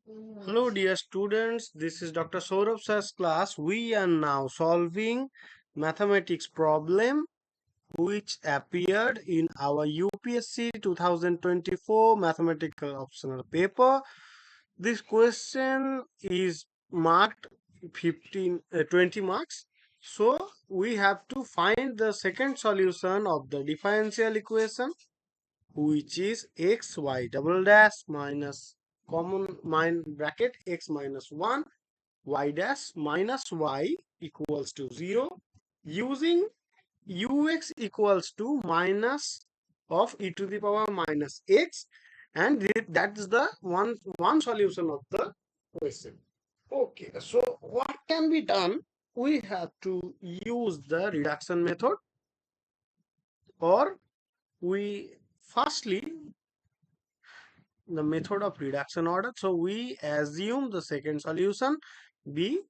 Hello, dear students. This is Dr. Sourav sir's class. We are now solving mathematics problem which appeared in our UPSC 2024 mathematical optional paper. This question is marked 20 marks. So we have to find the second solution of the differential equation, which is x y double dash minus common bracket x minus 1 y dash minus y equals to 0, using ux equals to minus of e to the power minus x, and that is the one solution of the question. Okay, so what can be done? We have to use the reduction method, or we firstly the method of reduction order. So we assume the second solution be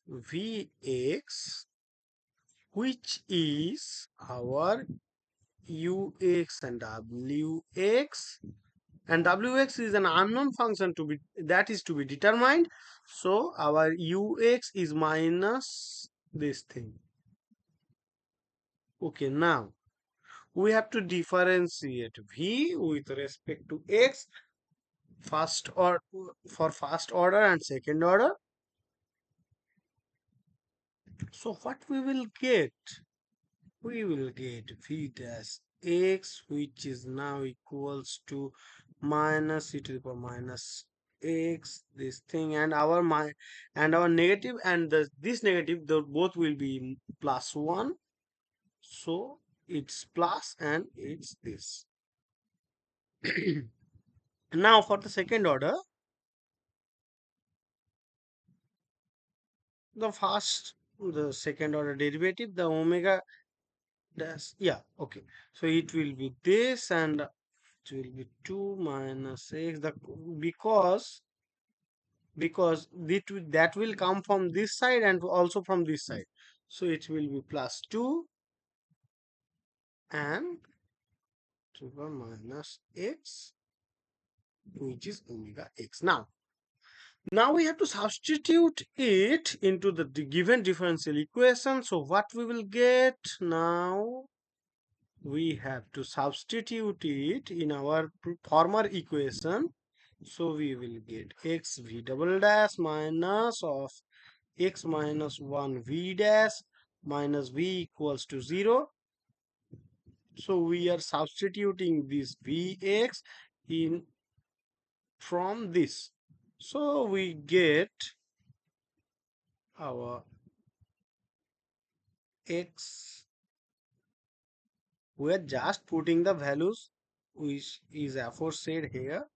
Vx, which is our Ux and Wx, and Wx is an unknown function to be determined. So our Ux is minus this thing. Okay, now we have to differentiate V with respect to x, first or for first order and second order. So what we will get? We will get v dash x, which is now equals to minus e to the power minus x, this thing, and our negative and this negative, the both will be plus 1. So it's plus and it's this. Now for the second order, the second order derivative, the omega dash, yeah, okay, so it will be this, and it will be 2 minus x, because that will come from this side and also from this side, so it will be plus 2 and 2 minus x, which is omega x. Now we have to substitute it into the given differential equation. So what we will get now? We have to substitute it in our former equation. So we will get x v double dash minus of x minus 1 v dash minus v equals to 0. So we are substituting this vx in from this. So we get our x. We are just putting the values which is aforesaid here.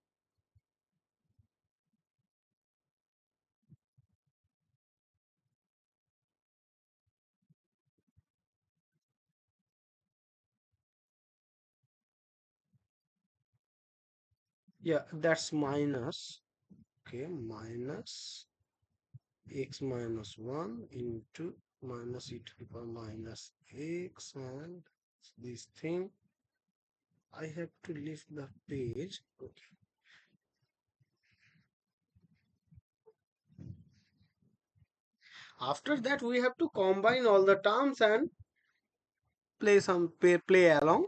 Yeah, that's minus. Okay, minus x minus 1 into minus e to the power minus x, and this thing I have to lift the page. Okay. After that we have to combine all the terms and play along.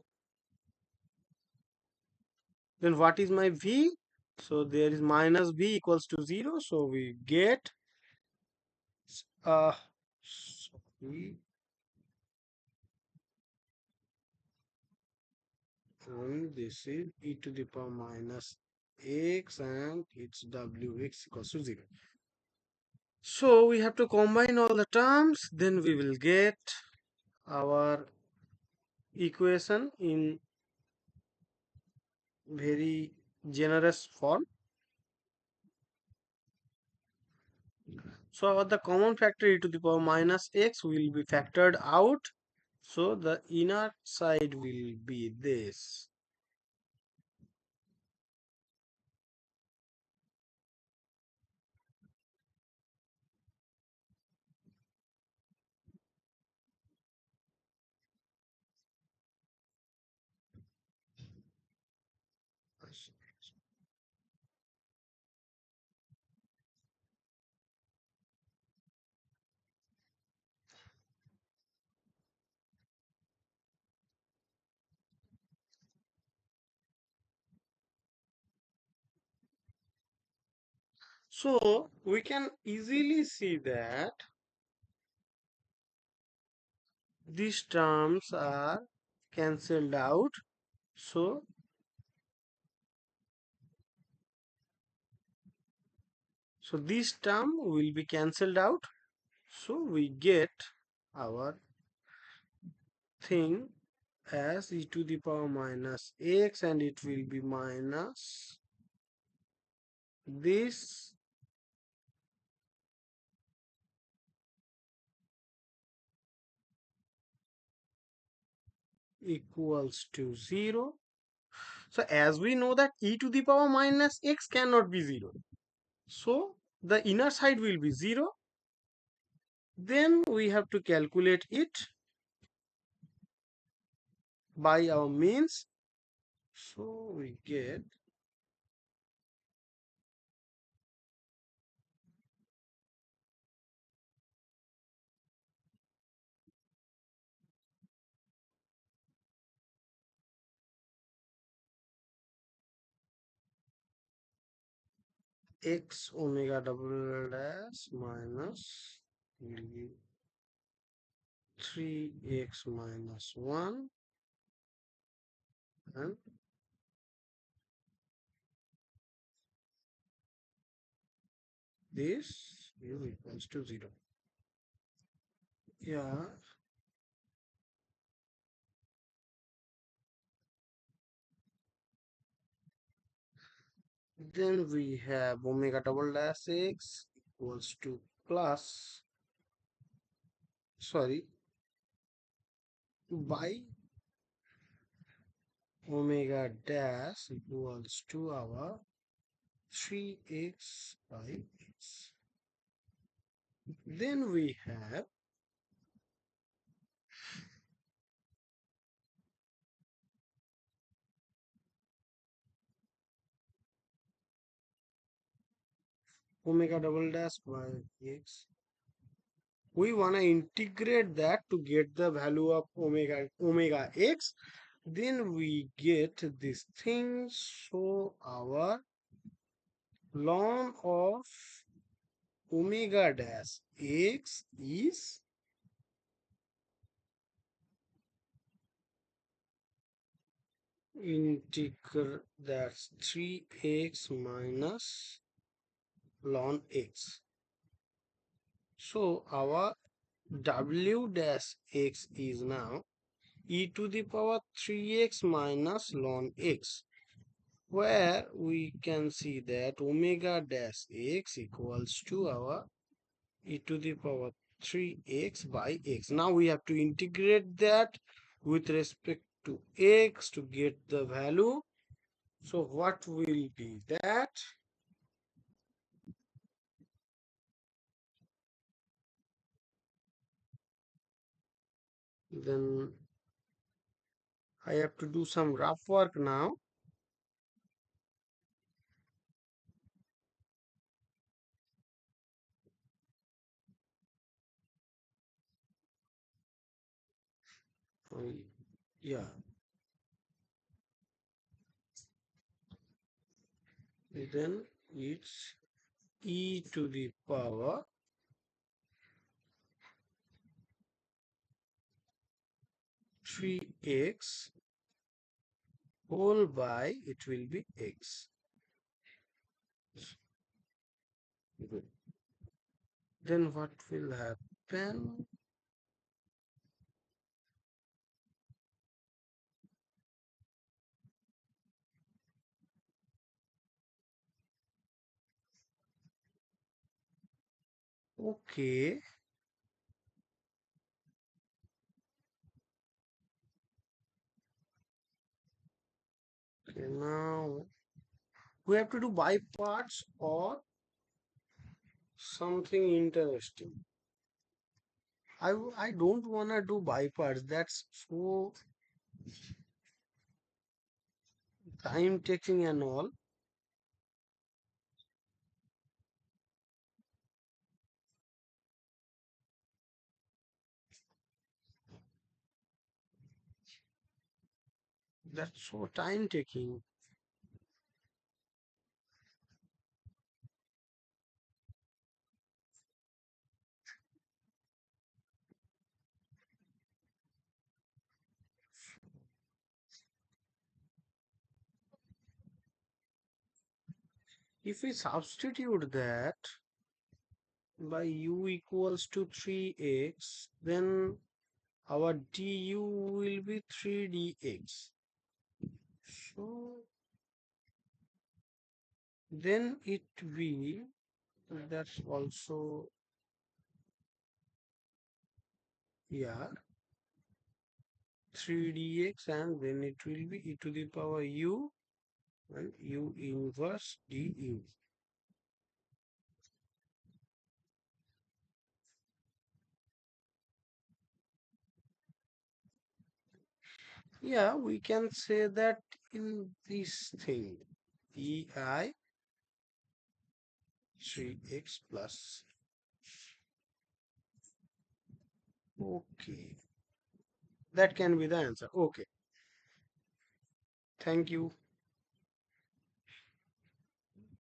Then what is my v? So there is minus v equals to 0, so we get sorry, and this is e to the power minus x, and it's wx equals to 0. So we have to combine all the terms, then we will get our equation in very generous form. So the common factor e to the power minus x will be factored out. So the inner side will be this. So we can easily see that these terms are cancelled out. So this term will be cancelled out. So we get our thing as e to the power minus x, and it will be minus this equals to 0. So as we know that e to the power minus x cannot be 0. So the inner side will be 0. Then we have to calculate it by our means. So we get x omega double dash minus 3x minus 1, and this u equals to 0. Yeah, then we have omega double dash x equals to plus, sorry, by omega dash equals to our 3x by x. Then we have omega double dash by x. We want to integrate that to get the value of omega x. Then we get this thing. So our ln of omega dash x is integral, that's 3x minus ln x. So our w dash x is now e to the power 3x minus ln x, where we can see that omega dash x equals to our e to the power 3x by x. Now we have to integrate that with respect to x to get the value. So what will be that? Then I have to do some rough work now. Yeah, then it's e to the power 3x whole by, it will be x. Good. Then what will happen? Okay, okay, now we have to do by parts or something interesting. I don't wanna do by parts. time taking and all. That's so time taking. If we substitute that by u equals to 3x, then our du will be 3dx. So then it will, that's also, yeah, 3dx, and then it will be e to the power u and u inverse du. Yeah, we can say that in this thing, ei 3x plus. Okay, that can be the answer. Okay, thank you.